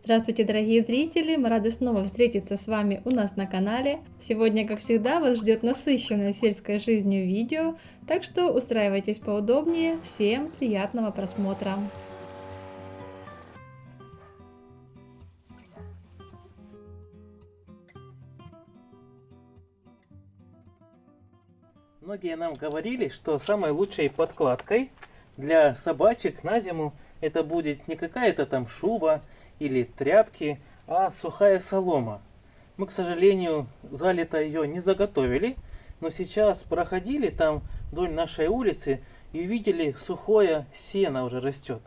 Здравствуйте, дорогие зрители! Мы рады снова встретиться с вами у нас на канале. Сегодня, как всегда, вас ждет насыщенное сельской жизнью видео, так что устраивайтесь поудобнее. Всем приятного просмотра! Многие нам говорили, что самой лучшей подкладкой для собачек на зиму это будет не какая-то там шуба или тряпки, а сухая солома. Мы, к сожалению, залито ее не заготовили, но сейчас проходили там вдоль нашей улицы и увидели сухое сено уже растет.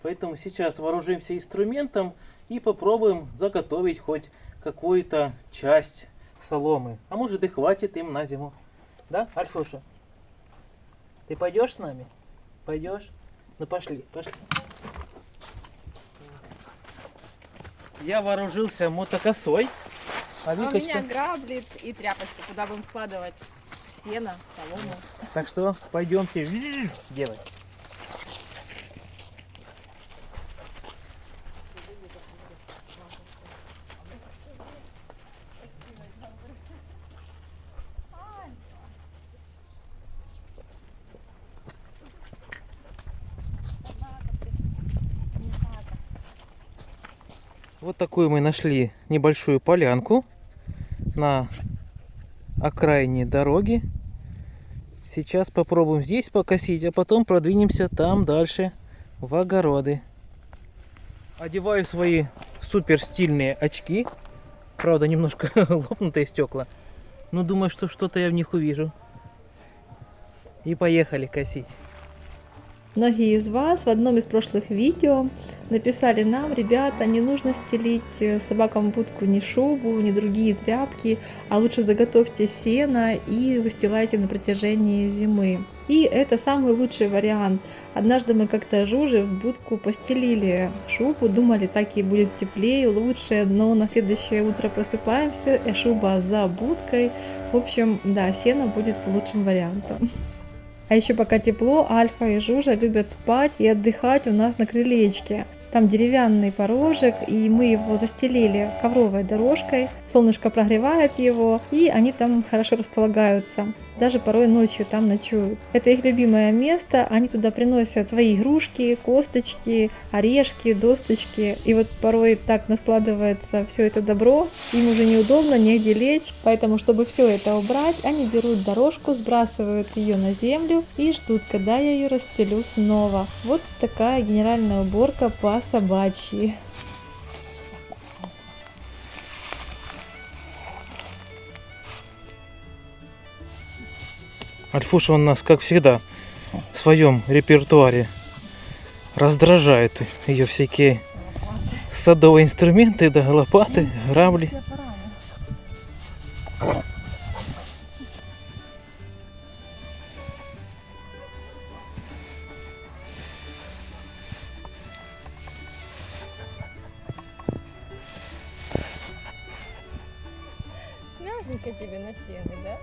Поэтому сейчас вооружимся инструментом и попробуем заготовить хоть какую-то часть соломы. А может и хватит им на зиму. Да, Альфуша? Ты пойдешь с нами? Пойдешь? Ну пошли, пошли. Я вооружился мотокосой. А у Викочка... меня грабли и тряпочки, куда будем вкладывать сено, солому. Так что пойдемте делать. Вот такую мы нашли небольшую полянку на окраине дороги. Сейчас попробуем здесь покосить, а потом продвинемся там дальше в огороды. Одеваю свои супер стильные очки. Правда, немножко лопнутые стекла. Но думаю, что что-то я в них увижу. И поехали косить. Многие из вас в одном из прошлых видео написали нам: ребята, не нужно стелить собакам в будку ни шубу, ни другие тряпки, а лучше заготовьте сено и выстилайте на протяжении зимы. И это самый лучший вариант. Однажды мы как-то Жуже в будку постелили шубу, думали, так и будет теплее, лучше, но на следующее утро просыпаемся, и шуба за будкой. В общем, да, сено будет лучшим вариантом. А еще пока тепло, Альфа и Жужа любят спать и отдыхать у нас на крылечке. Там деревянный порожек, и мы его застелили ковровой дорожкой. Солнышко прогревает его, и они там хорошо располагаются. Даже порой ночью там ночуют. Это их любимое место, они туда приносят свои игрушки, косточки, орешки, досточки. И вот порой так наскладывается все это добро, им уже неудобно, негде лечь. Поэтому, чтобы все это убрать, они берут дорожку, сбрасывают ее на землю и ждут, когда я ее расстелю снова. Вот такая генеральная уборка по собачьи. Альфуша у нас, как всегда, в своем репертуаре раздражает ее всякие садовые инструменты, да, лопаты, грабли. Мягенько тебе на сене, да?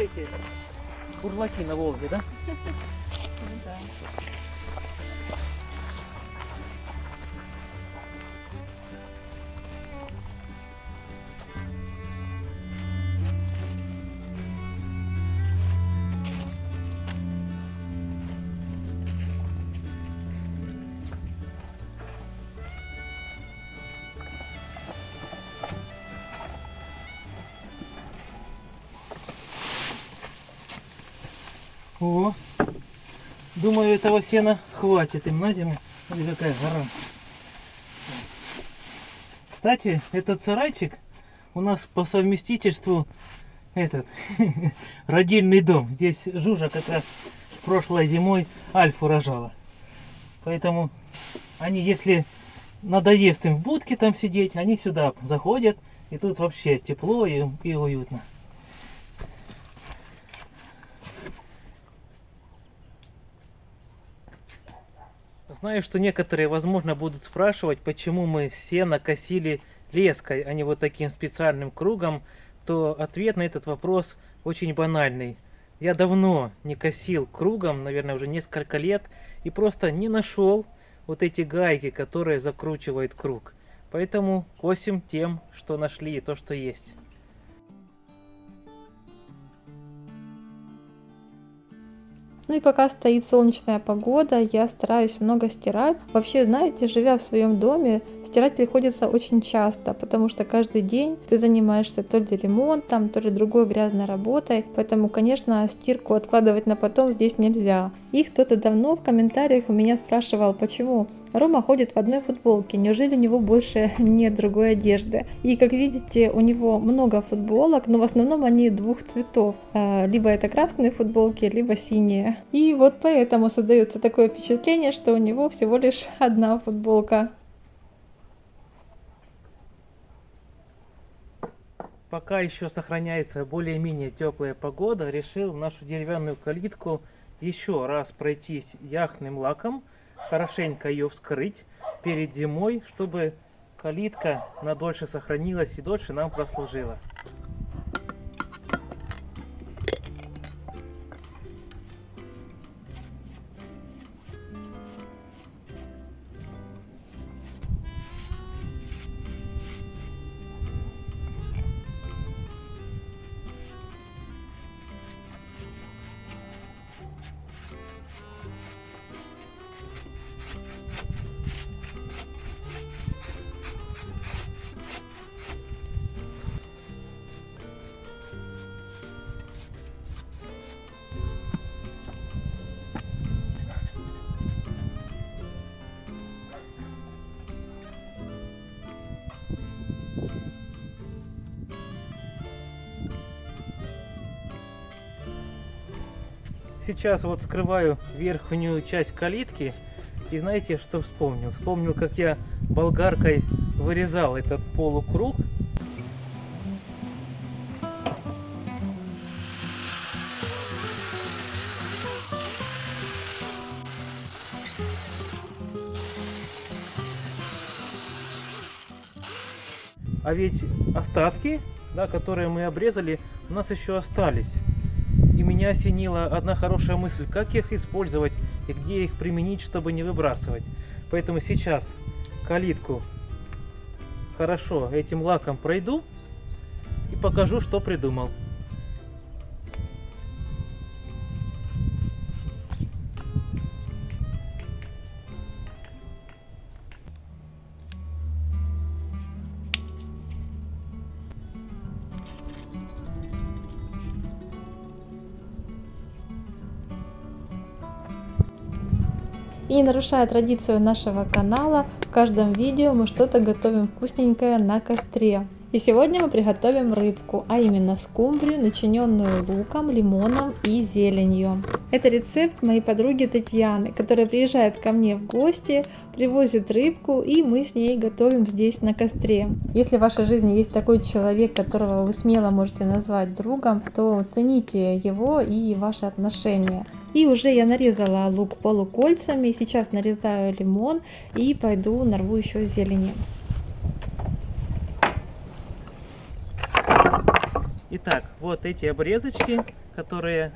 эти бурлаки на Волге, да? Ну да. О, думаю, этого сена хватит им на зиму. Смотри, какая гора. Кстати, этот сарайчик у нас по совместительству этот родильный дом. Здесь Жужа как раз прошлой зимой Альфу рожала. Поэтому они, если надоест им в будке там сидеть, они сюда заходят. И тут вообще тепло и уютно. Знаю, что некоторые, возможно, будут спрашивать, почему мы сено косили леской, а не вот таким специальным кругом, то ответ на этот вопрос очень банальный. Я давно не косил кругом, наверное, уже несколько лет, и просто не нашел вот эти гайки, которые закручивают круг. Поэтому косим тем, что нашли, и то, что есть. Ну и пока стоит солнечная погода, я стараюсь много стирать. Вообще, знаете, живя в своем доме, стирать приходится очень часто, потому что каждый день ты занимаешься то ли ремонтом, то ли другой грязной работой. Поэтому, конечно, стирку откладывать на потом здесь нельзя. И кто-то давно в комментариях у меня спрашивал, почему Рома ходит в одной футболке, неужели у него больше нет другой одежды? И как видите, у него много футболок, но в основном они двух цветов. Либо это красные футболки, либо синие. И вот поэтому создается такое впечатление, что у него всего лишь одна футболка. Пока еще сохраняется более-менее теплая погода, решил нашу деревянную калитку еще раз пройтись яхтным лаком, хорошенько ее вскрыть перед зимой, чтобы калитка надольше сохранилась и дольше нам прослужила. Сейчас вот скрываю верхнюю часть калитки. И знаете, что вспомнил? Вспомнил, как я болгаркой вырезал этот полукруг. А ведь остатки, да, которые мы обрезали, у нас еще остались. И меня осенила одна хорошая мысль, как их использовать и где их применить, чтобы не выбрасывать. Поэтому сейчас калитку хорошо этим лаком пройду и покажу, что придумал. И не нарушая традицию нашего канала, в каждом видео мы что-то готовим вкусненькое на костре. И сегодня мы приготовим рыбку, а именно скумбрию, начиненную луком, лимоном и зеленью. Это рецепт моей подруги Татьяны, которая приезжает ко мне в гости, привозит рыбку, и мы с ней готовим здесь на костре. Если в вашей жизни есть такой человек, которого вы смело можете назвать другом, то цените его и ваши отношения. И уже я нарезала лук полукольцами, сейчас нарезаю лимон и пойду нарву еще зелени. Итак, вот эти обрезочки, которые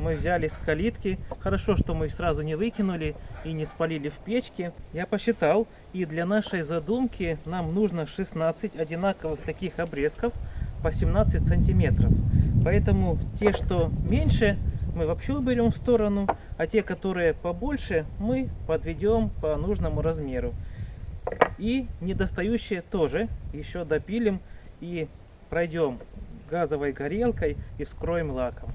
мы взяли с калитки. Хорошо, что мы их сразу не выкинули и не спалили в печке. Я посчитал, и для нашей задумки нам нужно 16 одинаковых таких обрезков по 17 сантиметров. Поэтому те, что меньше, мы вообще уберем в сторону, а те, которые побольше, мы подведем по нужному размеру. И недостающие тоже еще допилим и пройдем газовой горелкой и вскроем лаком.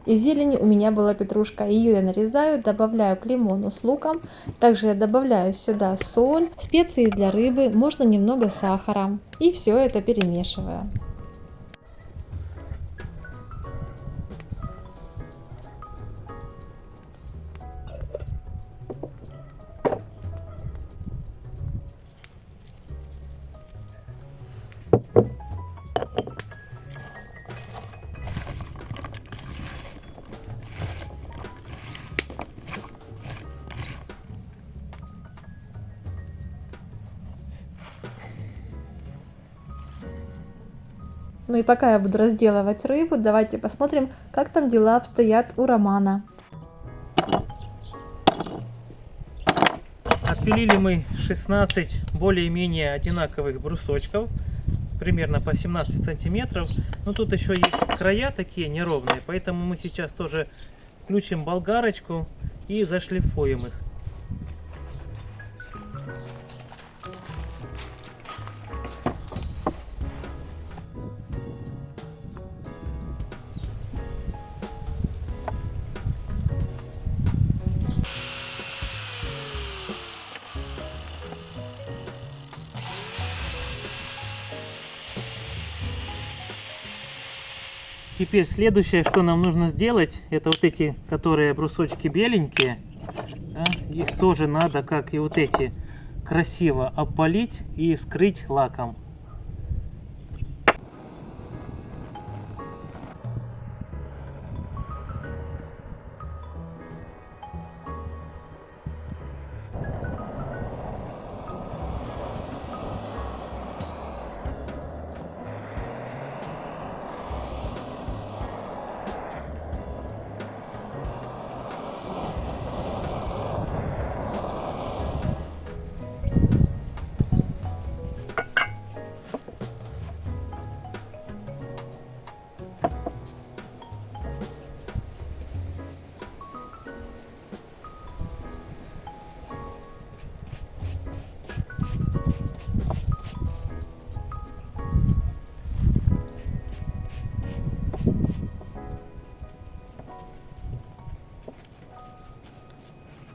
Из зелени у меня была петрушка, ее я нарезаю, добавляю к лимону с луком. Также я добавляю сюда соль, специи для рыбы, можно немного сахара. И все это перемешиваю. Ну и пока я буду разделывать рыбу, давайте посмотрим, как там дела обстоят у Романа. Отпилили мы 16 более-менее одинаковых брусочков, примерно по 17 сантиметров. Но тут еще есть края такие неровные, поэтому мы сейчас тоже включим болгарочку и зашлифуем их. Теперь следующее, что нам нужно сделать, это вот эти, которые брусочки беленькие, да, их тоже надо, как и вот эти, красиво опалить и вскрыть лаком.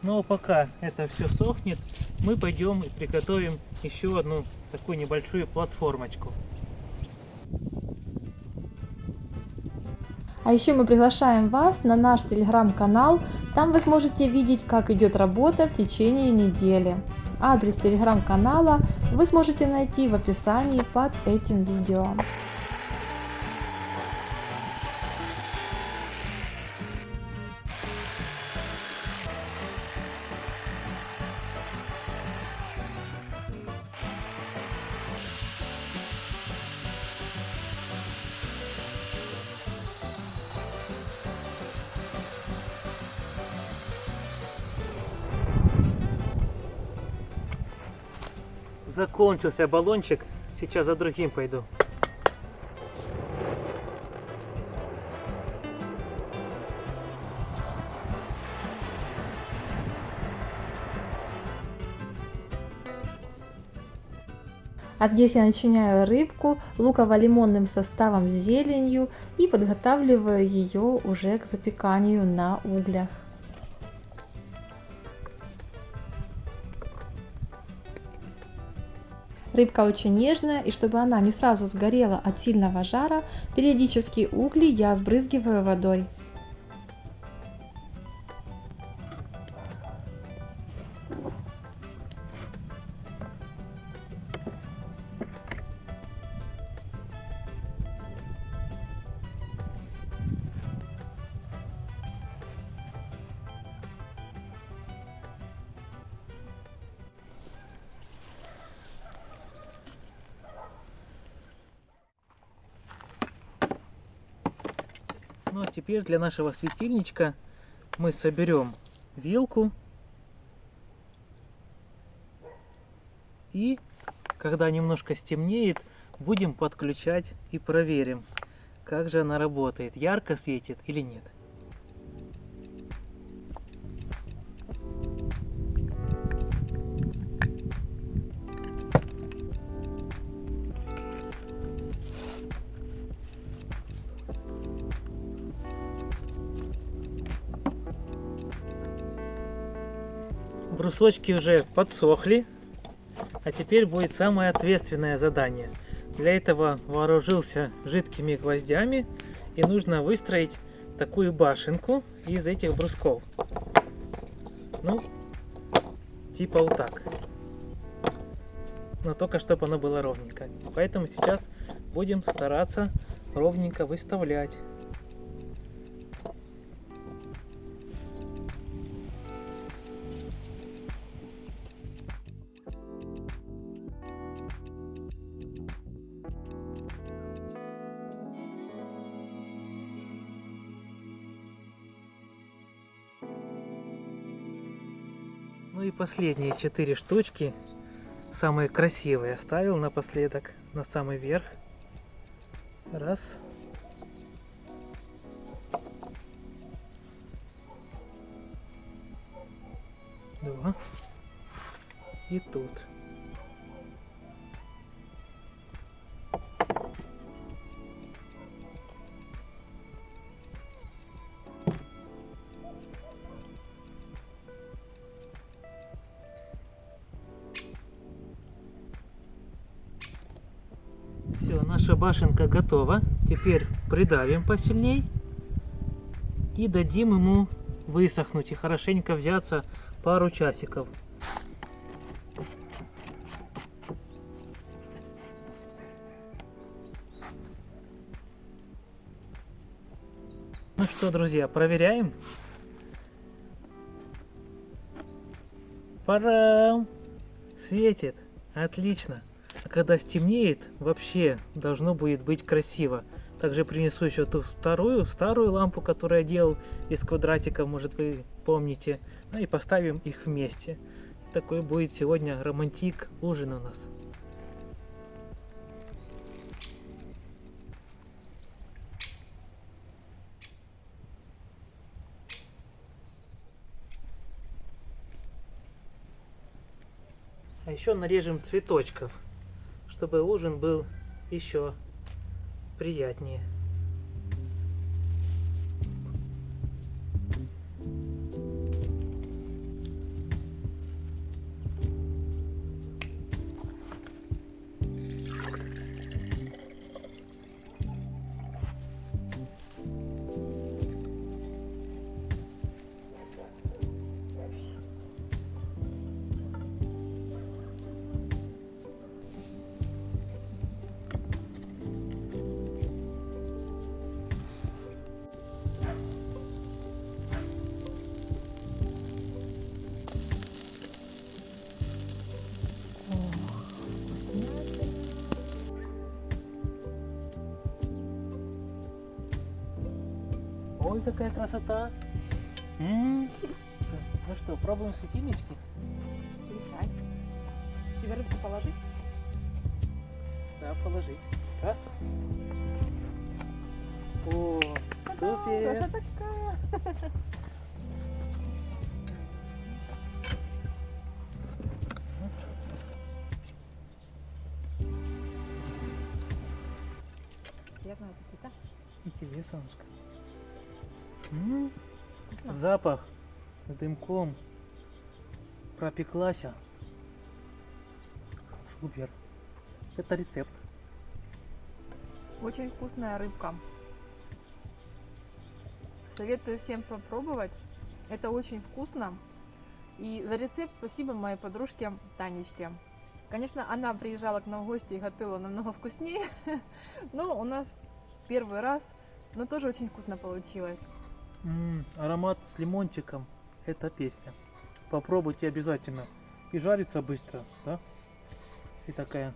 Но пока это все сохнет, мы пойдем и приготовим еще одну такую небольшую платформочку. А еще мы приглашаем вас на наш телеграм-канал. Там вы сможете видеть, как идет работа в течение недели. Адрес телеграм-канала вы сможете найти в описании под этим видео. Закончился баллончик, сейчас за другим пойду. А здесь я начиняю рыбку луково-лимонным составом с зеленью и подготавливаю ее уже к запеканию на углях. Рыбка очень нежная, и чтобы она не сразу сгорела от сильного жара, периодически угли я сбрызгиваю водой. Ну а теперь для нашего светильничка мы соберем вилку. И когда немножко стемнеет, будем подключать и проверим, как же она работает, ярко светит или нет. Брусочки уже подсохли, а теперь будет самое ответственное задание. Для этого вооружился жидкими гвоздями, и нужно выстроить такую башенку из этих брусков. Ну, типа вот так. Но только чтобы оно было ровненько. Поэтому сейчас будем стараться ровненько выставлять. Ну и последние 4 штучки, самые красивые, оставил напоследок на самый верх. Раз. Два. И тут. Все, наша башенка готова. Теперь придавим посильней и дадим ему высохнуть и хорошенько взяться пару часиков. Ну что, друзья, проверяем. Пора! Светит. Отлично. А когда стемнеет, вообще должно будет быть красиво. Также принесу еще ту вторую, старую лампу, которую я делал из квадратиков, может вы помните. Ну и поставим их вместе. Такой будет сегодня романтик ужин у нас. А еще нарежем цветочков, чтобы ужин был еще приятнее. Ой, какая красота! Ну что, пробуем светильнички? Включай. Тебе рыбку положить? Да, положить. Раз. О, супер! Красота какая! Приятного аппетита. И тебе, солнышко. Запах с дымком. Пропеклась. Супер. Это рецепт. Очень вкусная рыбка. Советую всем попробовать. Это очень вкусно. И за рецепт спасибо моей подружке Танечке. Конечно, она приезжала к нам в гости и готовила намного вкуснее. Но у нас первый раз, но тоже очень вкусно получилось. Аромат с лимончиком. Это песня. Попробуйте обязательно. И жарится быстро, да? И такая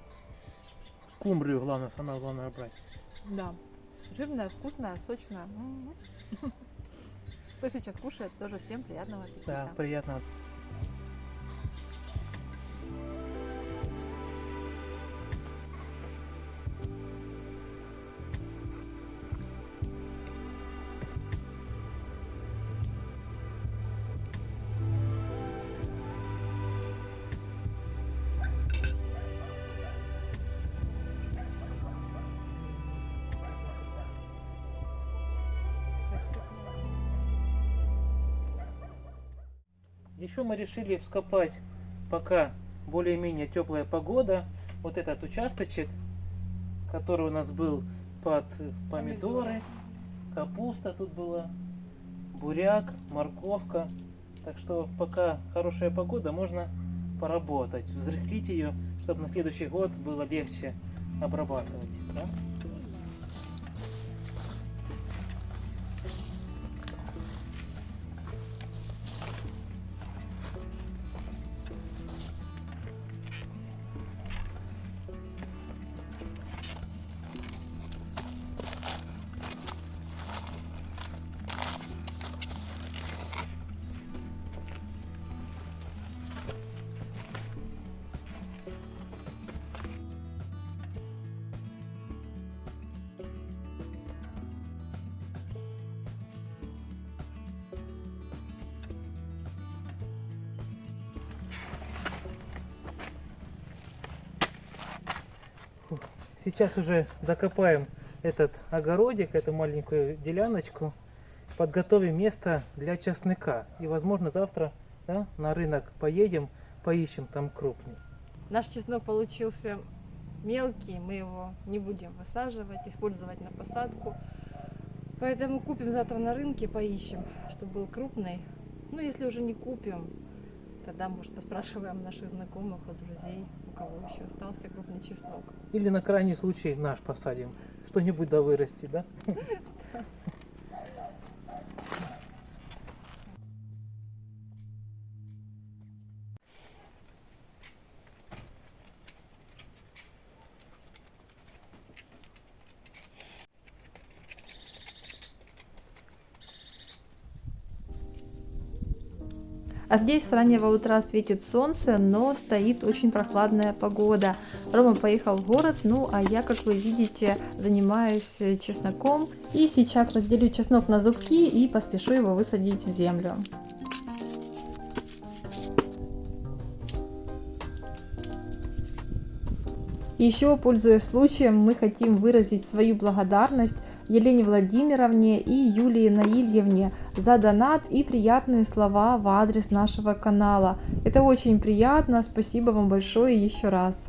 скумбрию главное, самое главное брать. Да. Жирная, вкусная, сочная. Кто сейчас кушает, тоже всем приятного аппетита. Да, приятно. Еще мы решили вскопать, пока более-менее теплая погода, вот этот участочек, который у нас был под помидоры, капуста тут была, буряк, морковка. Так что пока хорошая погода, можно поработать, взрыхлить ее, чтобы на следующий год было легче обрабатывать. Да? Сейчас уже докопаем этот огородик, эту маленькую деляночку, подготовим место для чеснока. И, возможно, завтра, да, на рынок поедем, поищем там крупный. Наш чеснок получился мелкий, мы его не будем высаживать, использовать на посадку. Поэтому купим завтра на рынке, поищем, чтобы был крупный. Ну, если уже не купим, тогда, может, поспрашиваем наших знакомых, у друзей, у кого еще остался крупный чеснок. Или на крайний случай наш посадим. Что-нибудь да вырасти, да? А здесь с раннего утра светит солнце, но стоит очень прохладная погода. Рома поехал в город, ну а я, как вы видите, занимаюсь чесноком. И сейчас разделю чеснок на зубки и поспешу его высадить в землю. Еще, пользуясь случаем, мы хотим выразить свою благодарность Елене Владимировне и Юлии Наильевне за донат и приятные слова в адрес нашего канала. Это очень приятно, спасибо вам большое еще раз.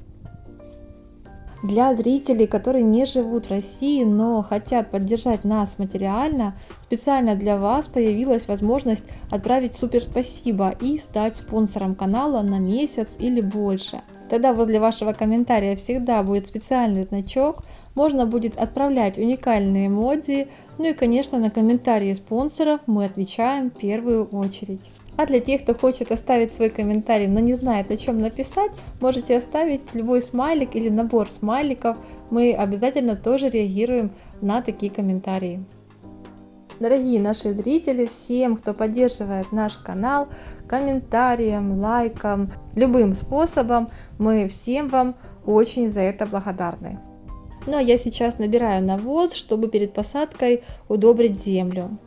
Для зрителей, которые не живут в России, но хотят поддержать нас материально, специально для вас появилась возможность отправить супер спасибо и стать спонсором канала на месяц или больше. Тогда возле вашего комментария всегда будет специальный значок, можно будет отправлять уникальные эмодзи, ну и, конечно, на комментарии спонсоров мы отвечаем в первую очередь. А для тех, кто хочет оставить свой комментарий, но не знает, о чем написать, можете оставить любой смайлик или набор смайликов, мы обязательно тоже реагируем на такие комментарии. Дорогие наши зрители, всем, кто поддерживает наш канал, комментарием, лайком, любым способом, мы всем вам очень за это благодарны. Ну а я сейчас набираю навоз, чтобы перед посадкой удобрить землю.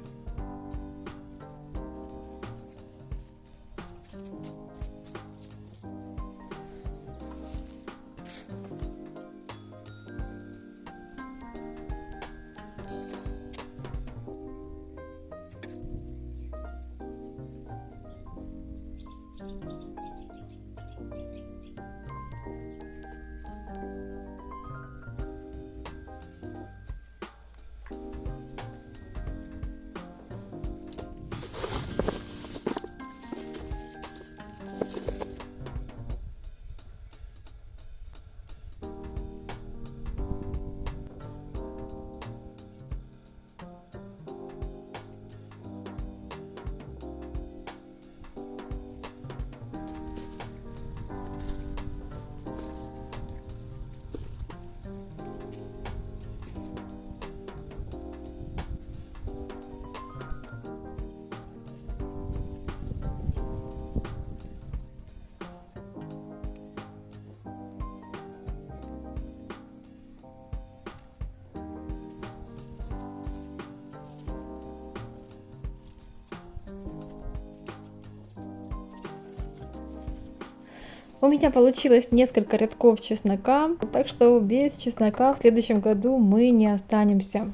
У меня получилось несколько рядков чеснока, так что без чеснока в следующем году мы не останемся.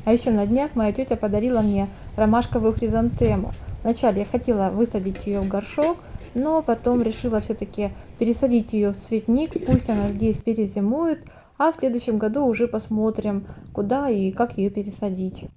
А еще на днях моя тетя подарила мне ромашковую хризантему. Вначале я хотела высадить ее в горшок, но потом решила все-таки пересадить ее в цветник, пусть она здесь перезимует, а в следующем году уже посмотрим, куда и как ее пересадить.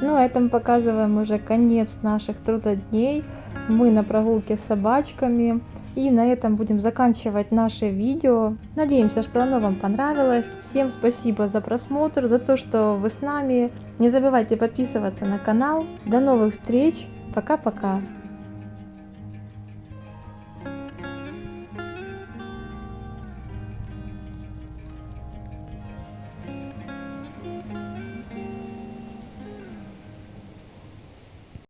Ну, а это мы показываем уже конец наших трудодней. Мы на прогулке с собачками. И на этом будем заканчивать наше видео. Надеемся, что оно вам понравилось. Всем спасибо за просмотр, за то, что вы с нами. Не забывайте подписываться на канал. До новых встреч. Пока-пока.